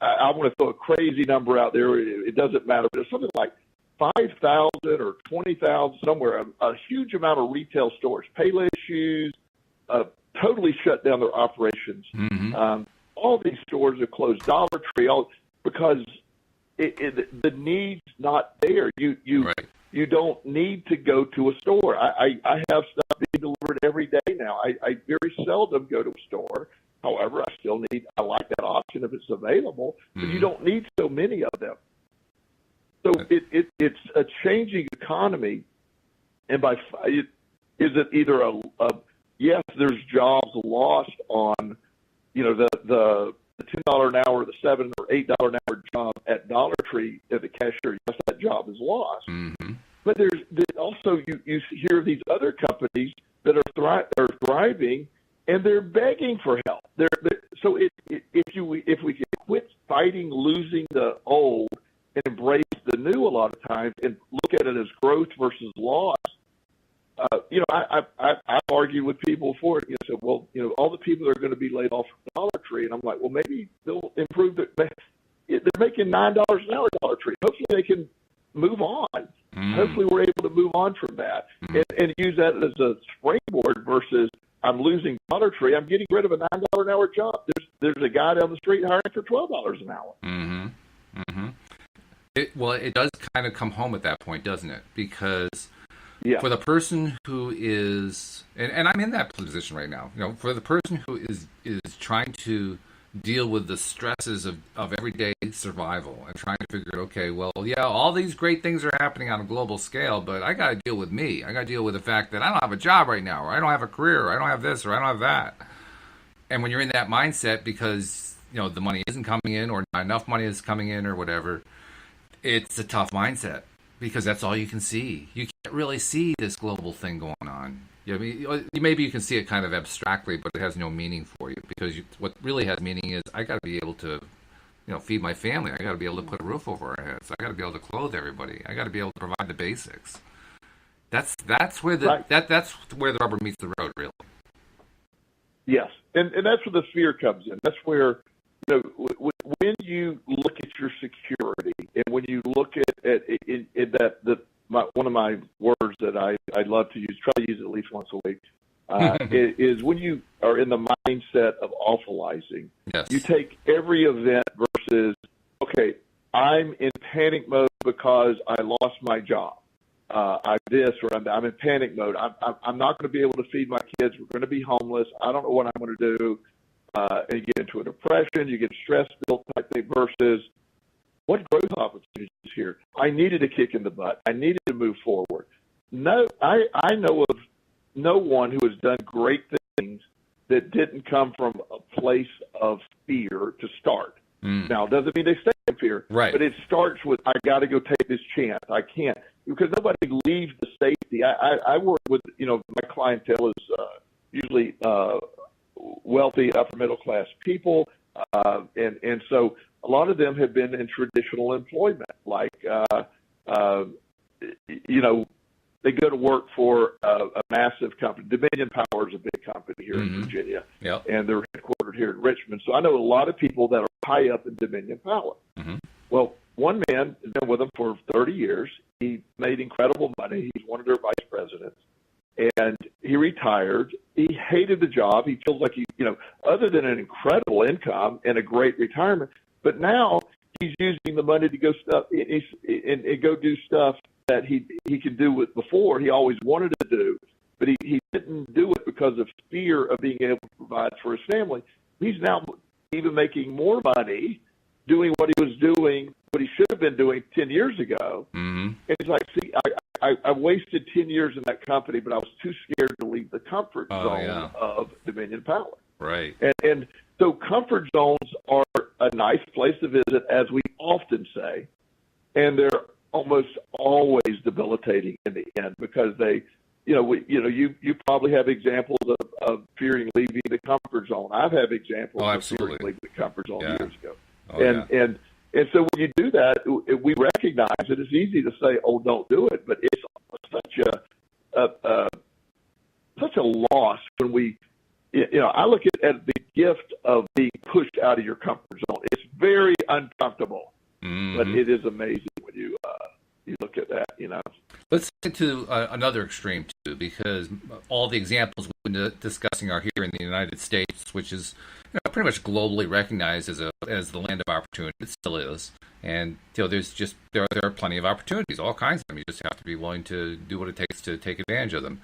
I want to throw a crazy number out there. It doesn't matter, but it's something like 5,000 or 20,000 somewhere. A huge amount of retail stores, Payless Shoes, totally shut down their operations. Mm-hmm. All these stores are closed. Dollar Tree, because the need's not there. Right. You don't need to go to a store. I have stuff being delivered every day now. I very seldom go to a store. However, I like that option if it's available, but you don't need so many of them. So it's a changing economy, and is it either yes, there's jobs lost on, the $10 an hour, the $7 or $8 an hour job at Dollar Tree at the cashier. Yes, that job is lost. Mm-hmm. But there's also you hear these other companies that are thriving, and they're begging for help. So if we can quit fighting losing the old and embrace the new a lot of times and look at it as growth versus loss. I've argued with people for it. Said, well, all the people are going to be laid off from Dollar Tree, and I'm like, well, maybe they'll improve it. They're making $9 an hour at Dollar Tree. Hopefully, they can move on. Mm-hmm. Hopefully, we're able to move on from that and use that as a springboard versus I'm losing Dollar Tree. I'm getting rid of a $9 an hour job. There's a guy down the street hiring for $12 an hour. Mm-hmm. Mm-hmm. It does kind of come home at that point, doesn't it? Because for the person who is, and I'm in that position right now, for the person who is trying to deal with the stresses of everyday survival and trying to figure out, okay, well, yeah, all these great things are happening on a global scale, but I got to deal with me. I got to deal with the fact that I don't have a job right now, or I don't have a career, or I don't have this, or I don't have that. And when you're in that mindset because, the money isn't coming in or not enough money is coming in or whatever, it's a tough mindset because that's all you can see. You can't really see this global thing going on. Maybe you can see it kind of abstractly, but it has no meaning for you because what really has meaning is I got to be able to, feed my family. I got to be able to put a roof over our heads. I got to be able to clothe everybody. I got to be able to provide the basics. That's where that's where the rubber meets the road, really. Yes, and that's where the fear comes in. That's where when you look at your security and when you look at one of my words that I love to use, try to use it at least once a week, is when you are in the mindset of awfulizing. Yes. You take every event versus, okay, I'm in panic mode because I lost my job. I'm in panic mode. I'm not going to be able to feed my kids. We're going to be homeless. I don't know what I'm going to do. And you get into a depression, you get stress built type thing versus what growth opportunities here? I needed a kick in the butt. I needed to move forward. No, I know of no one who has done great things that didn't come from a place of fear to start. Now, it doesn't mean they stay in fear, right? But it starts with, I got to go take this chance. I can't, because nobody leaves the safety. I work with, my clientele is usually wealthy, upper middle class people, and so a lot of them have been in traditional employment, like they go to work for a massive company. Dominion Power is a big company here in Virginia, and they're headquartered here in Richmond. So I know a lot of people that are high up in Dominion Power. Well, one man has been with them for 30 years. He made incredible money. He's one of their vice presidents. And he retired. He hated the job. He feels like other than an incredible income and a great retirement, but now he's using the money to go and go do stuff that he could do with before. He always wanted to do, but he didn't do it because of fear of being able to provide for his family. He's now even making more money doing what he was doing, what he should have been doing 10 years ago. And he's like, see, I wasted 10 years in that company, but I was too scared to leave the comfort zone of Dominion Power. Right. And so comfort zones are a nice place to visit, as we often say, and they're almost always debilitating in the end because they, you probably have examples of fearing leaving the comfort zone. I've had examples of fearing leaving the comfort zone years ago. And so when you do that, we recognize that it's easy to say, "Oh, don't do it," but it's such a loss when we. I look at the gift of being pushed out of your comfort zone. It's very uncomfortable, but it is amazing when you look at that. Let's get to another extreme too, because all the examples we've been discussing are here in the United States, which is pretty much globally recognized as the land of opportunity. It still is, and there are plenty of opportunities, all kinds of them. You just have to be willing to do what it takes to take advantage of them.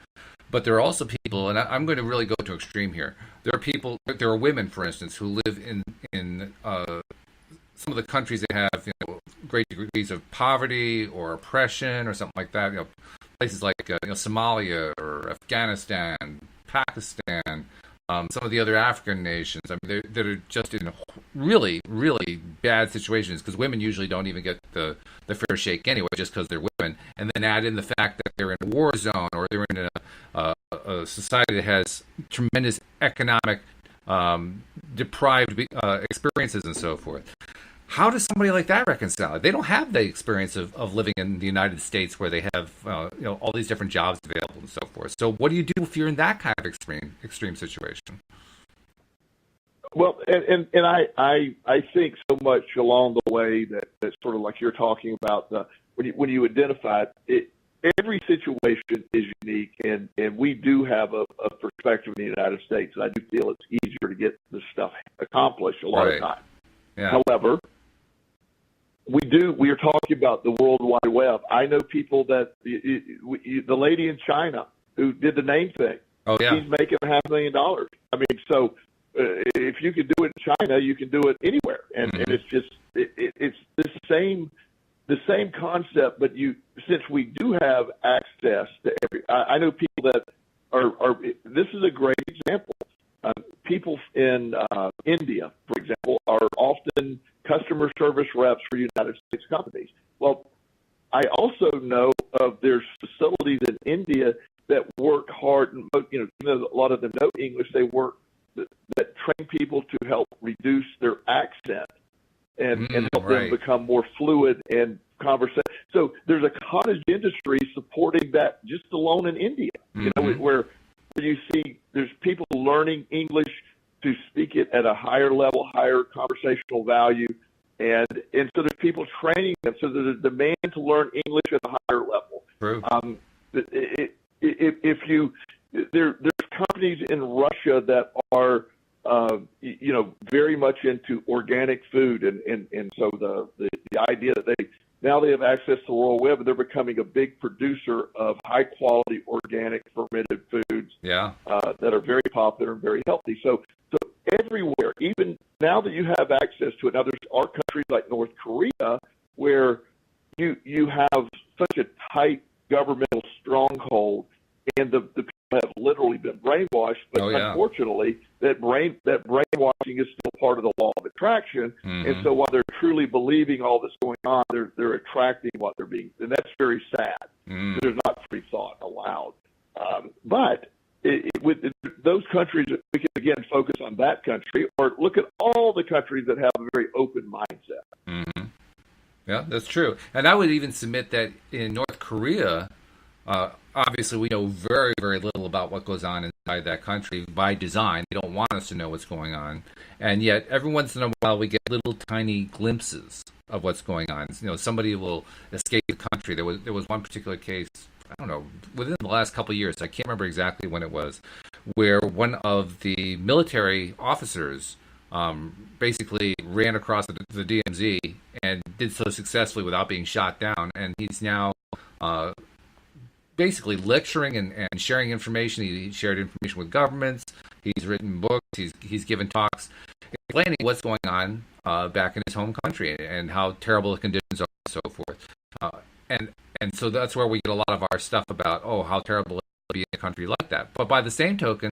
But there are also people, and I'm going to really go to extreme here. There are women, for instance, who live in some of the countries that have great degrees of poverty or oppression or something like that. Places like Somalia or Afghanistan, Pakistan, some of the other African nations. I mean, that are just in really, really bad situations because women usually don't even get the fair shake anyway, just because they're women. And then add in the fact that they're in a war zone or they're in a society that has tremendous economic deprived experiences and so forth. How does somebody like that reconcile it? They don't have the experience of living in the United States where they have all these different jobs available and so forth. So what do you do if you're in that kind of extreme situation? Well, and I think so much along the way that sort of like you're talking about when you identify it, every situation is unique, and we do have a perspective in the United States, and I do feel it's easier to get this stuff accomplished a lot of times. Yeah. However, we are talking about the World Wide Web. I know people that the lady in China who did the name thing. Oh yeah, she's making $500,000. I mean, so if you can do it in China, you can do it anywhere, and it's just it's the same concept. But since we do have access to I know people that are. This is a great example. People in India, for example, are often customer service reps for United States companies. Well, I also know of there's facilities in India that work hard, and even though a lot of them know English, they work that train people to help reduce their accent and help them become more fluid and conversation. So there's a cottage industry supporting that just alone in India, where you see there's people learning English to speak it at a higher level, higher conversational value, and so there's people training them. So there's a demand to learn English at a higher level. True. There's companies in Russia that are very much into organic food, and so the idea that they have access to the World Web, and they're becoming a big producer of high quality organic fermented foods that are very popular and very healthy. So everywhere, even now that you have access to it, now there are countries like North Korea where you have such a tight governmental stronghold, and the people have literally been brainwashed. But unfortunately, that brainwashing is still part of the law of attraction. And so while they're truly believing all that's going on, they're attracting what they're being, and that's very sad. There's not free thought allowed. But with those countries, we can again focus on that country, or look at all the countries that have a very open mindset. Yeah, that's true. And I would even submit that in North Korea, Obviously, we know very, very little about what goes on inside that country by design. They don't want us to know what's going on, and yet every once in a while we get little tiny glimpses of what's going on. Somebody will escape the country. There was one particular case. I don't know, within the last couple of years, I can't remember exactly when it was, where one of the military officers basically ran across the DMZ and did so successfully without being shot down, and he's now basically lecturing and sharing information. He shared information with governments. He's written books. He's given talks explaining what's going on back in his home country and how terrible the conditions are and so forth. And so that's where we get a lot of our stuff about, how terrible it is to be in a country like that. But by the same token,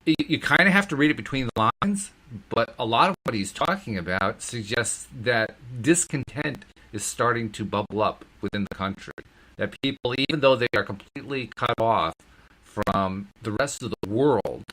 you kind of have to read it between the lines, but a lot of what he's talking about suggests that discontent is starting to bubble up within the country. That people, even though they are completely cut off from the rest of the world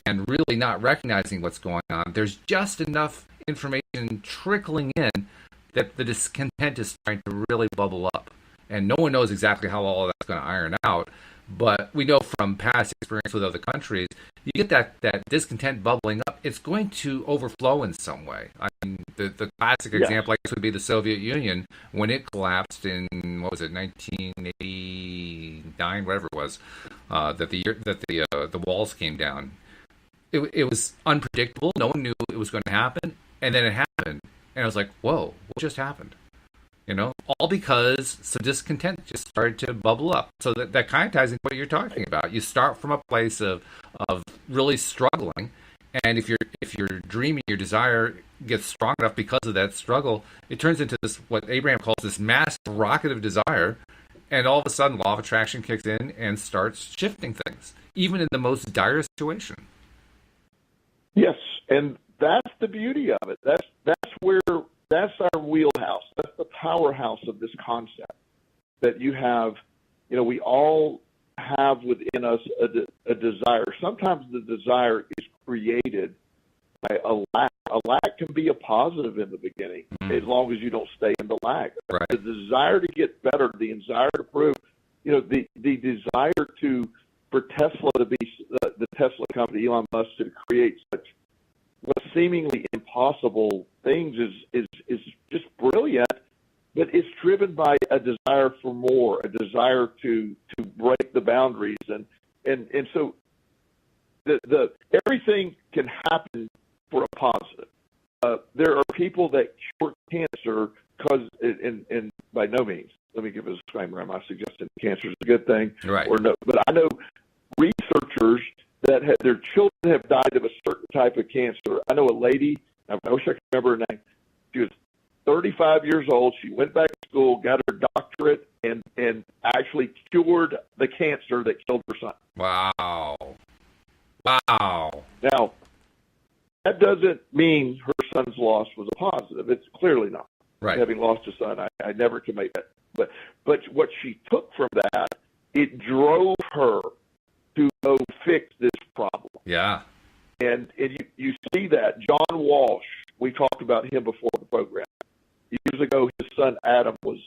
and really not recognizing what's going on, there's just enough information trickling in that the discontent is starting to really bubble up. And no one knows exactly how all of that's going to iron out. But we know from past experience with other countries, you get that discontent bubbling up, it's going to overflow in some way. I mean, the classic example, I guess, would be the Soviet Union when it collapsed in, 1989, whatever it was, that the walls came down. It was unpredictable. No one knew it was going to happen, and then it happened, and I was like, "Whoa, what just happened?" All because some discontent just started to bubble up. So that kind of ties into what you're talking about. You start from a place of really struggling, and if your dream and your desire gets strong enough because of that struggle, it turns into this, what Abraham calls this massive rocket of desire, and all of a sudden law of attraction kicks in and starts shifting things, even in the most dire situation. Yes, and that's the beauty of it. That's our wheelhouse. That's the powerhouse of this concept that you have. We all have within us a desire. Sometimes the desire is created by a lack. A lack can be a positive in the beginning, as long as you don't stay in the lack. Right. The desire to get better, the desire to prove, the desire for Tesla to be the Tesla company, Elon Musk, to create such what seemingly impossible things is just brilliant, but it's driven by a desire for more, a desire to break the boundaries, and so the everything can happen for a positive. There are people that cure cancer because, and by no means, let me give a disclaimer. I'm not suggesting cancer is a good thing, right? Or no, but I know researchers that their children have died of a certain type of cancer. I know a lady, I wish I could remember her name. She was 35 years old. She went back to school, got her doctorate, and actually cured the cancer that killed her son. Wow. Now, that doesn't mean her son's loss was a positive. It's clearly not. Right. Having lost a son, I never can make that. But what she took from that, it drove her to go fix this problem. Yeah. And you see that. John Walsh, we talked about him before the program. Years ago, his son Adam was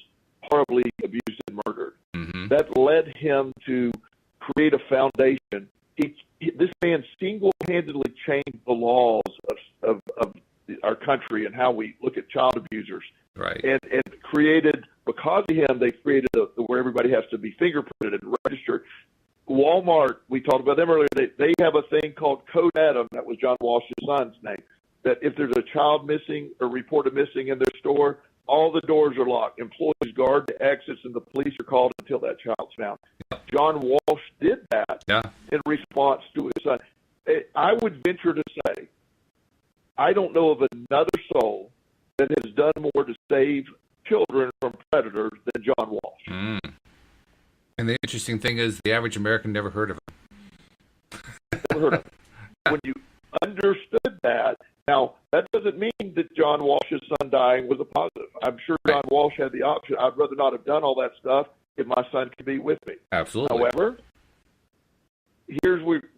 horribly abused and murdered. Mm-hmm. That led him to create a foundation. This man single-handedly changed the laws of our country and how we look at child abusers. Right. And created, because of him, they created where everybody has to be fingerprinted and registered. Walmart, we talked about them earlier, they have a thing called Code Adam, that was John Walsh's son's name, that if there's a child missing or reported missing in their store, all the doors are locked. Employees guard the exits, and the police are called until that child's found. John Walsh did that in response to his son. I would venture to say, I don't know of another soul that has done more to save children from predators than John Walsh. Mm. And the interesting thing is, the average American never heard of him. Never heard of him. When you understood that, now, that doesn't mean that John Walsh's son dying was a positive. I'm sure John Walsh had the option. I'd rather not have done all that stuff if my son could be with me. Absolutely. However,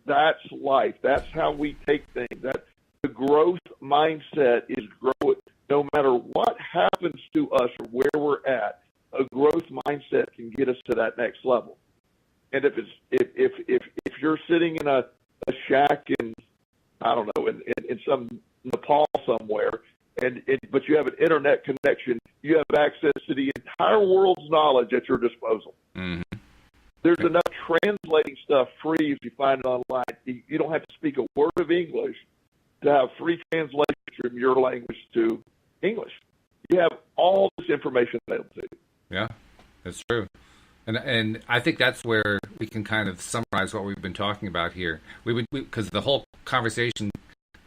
that's life. That's how we take things. The growth mindset is growth. No matter what happens to us or where we're at, a growth mindset can get us to that next level. And if you're sitting in a shack in, I don't know, in some Nepal somewhere, but you have an internet connection, you have access to the entire world's knowledge at your disposal. Mm-hmm. There's enough translating stuff free if you find it online. You don't have to speak a word of English to have free translation from your language to English. You have all this information available to you. Yeah, that's true. And I think that's where we can kind of summarize what we've been talking about here. Because the whole conversation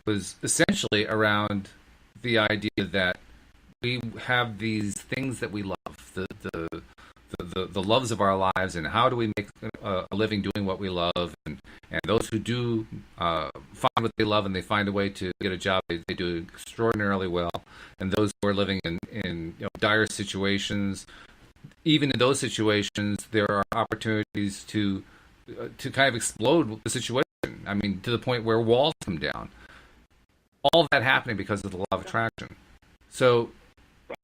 was essentially around the idea that we have these things that we love, the loves of our lives, and how do we make a living doing what we love, and those who do find what they love and they find a way to get a job, they do extraordinarily well, and those who are living in dire situations, even in those situations, there are opportunities to kind of explode the situation. I mean, to the point where walls come down. All of that happening because of the law of attraction. So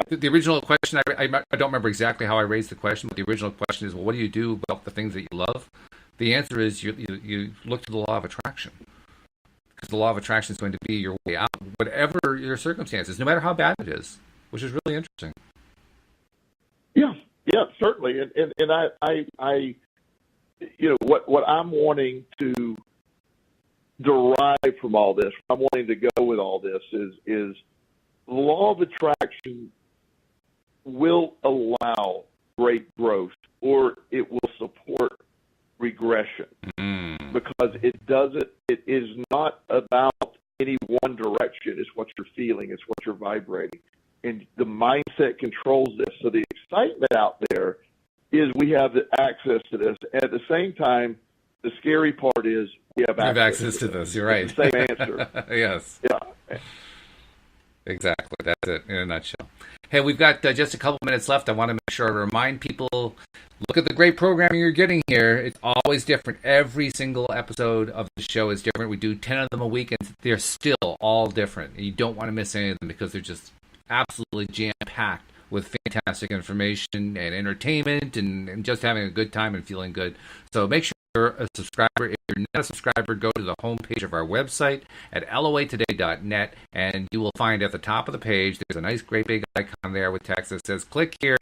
the original question, I don't remember exactly how I raised the question, but the original question is, well, what do you do about the things that you love? The answer is you look to the law of attraction. Because the law of attraction is going to be your way out, whatever your circumstances, no matter how bad it is, which is really interesting. Yeah, certainly. And I what I'm wanting to derive from all this, I'm wanting to go with all this is the law of attraction will allow great growth, or it will support regression, because it is not about any one direction. It's what you're feeling. It's what you're vibrating. And the mindset controls this. So the excitement out there is we have the access to this. And at the same time, the scary part is we have access to this. You're right. It's the same answer. Yes. Yeah. Exactly. That's it in a nutshell. Hey, we've got just a couple minutes left. I want to make sure to remind people, look at the great programming you're getting here. It's always different. Every single episode of the show is different. We do 10 of them a week, and they're still all different. You don't want to miss any of them because they're just absolutely jam-packed with fantastic information and entertainment and just having a good time and feeling good. So make sure you're a subscriber. If you're not a subscriber, go to the homepage of our website at loatoday.net, and you will find at the top of the page there's a nice great big icon there with text that says click here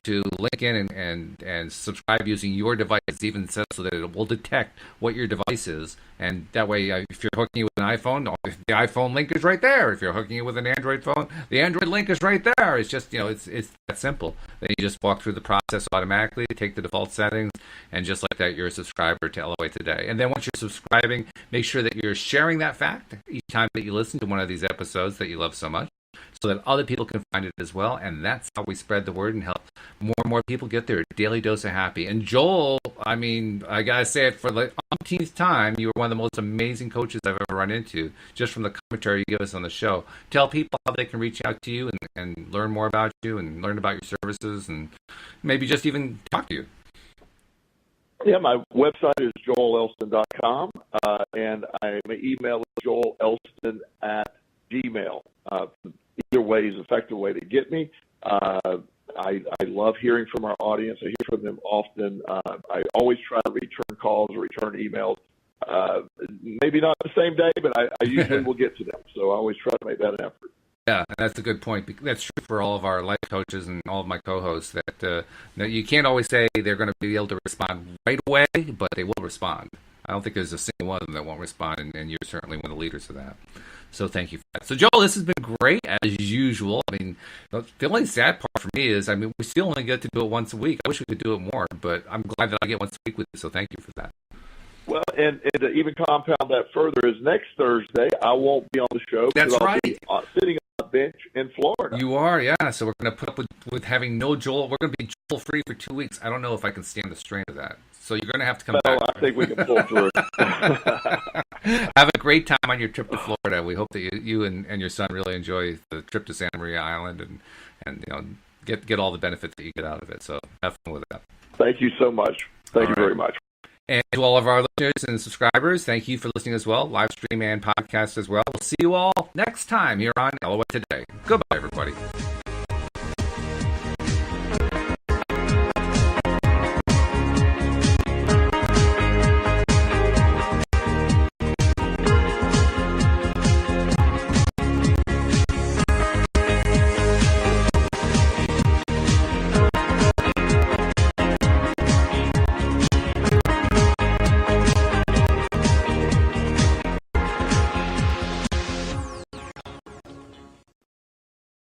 to link in and subscribe using your device. It even says so that it will detect what your device is, and that way if you're hooking it with an iPhone, the iPhone link is right there. If you're hooking it with an Android phone, the Android link is right there. It's just it's that simple. Then you just walk through the process automatically, take the default settings, and just like that, you're a subscriber to LOA Today. And then once you're subscribing, make sure that you're sharing that fact each time that you listen to one of these episodes that you love so much, so that other people can find it as well. And that's how we spread the word and help more and more people get their daily dose of happy. And Joel, I mean, I gotta say it for the umpteenth time, you were one of the most amazing coaches I've ever run into, just from the commentary you give us on the show. Tell people how they can reach out to you and learn more about you and learn about your services and maybe just even talk to you. Yeah, my website is joelelston.com, and my email is joelelston@gmail. Either way is an effective way to get me. I love hearing from our audience. I hear from them often. I always try to return calls or return emails. Maybe not the same day, but I usually will get to them. So I always try to make that an effort. Yeah, that's a good point. That's true for all of our life coaches and all of my co-hosts, that you can't always say they're going to be able to respond right away, but they will respond. I don't think there's a single one of them that won't respond, and you're certainly one of the leaders of that. So thank you for that. So, Joel, this has been great, as usual. I mean, the only sad part for me is, we still only get to do it once a week. I wish we could do it more, but I'm glad that I get once a week with you, so thank you for that. Well, and to even compound that further is next Thursday, I won't be on the show. That's right. I'll be sitting on a bench in Florida. You are, yeah. So we're going to put up with having no Joel. We're going to be Joel-free for 2 weeks. I don't know if I can stand the strain of that. So you're going to have to come back. I think we can pull through. Have a great time on your trip to Florida. We hope that you and your son really enjoy the trip to Santa Maria Island and get all the benefits that you get out of it. So have fun with that. Thank you so much. Thank you very much. And to all of our listeners and subscribers, thank you for listening as well, live stream and podcast as well. We'll see you all next time here on LOA Today. Goodbye, everybody.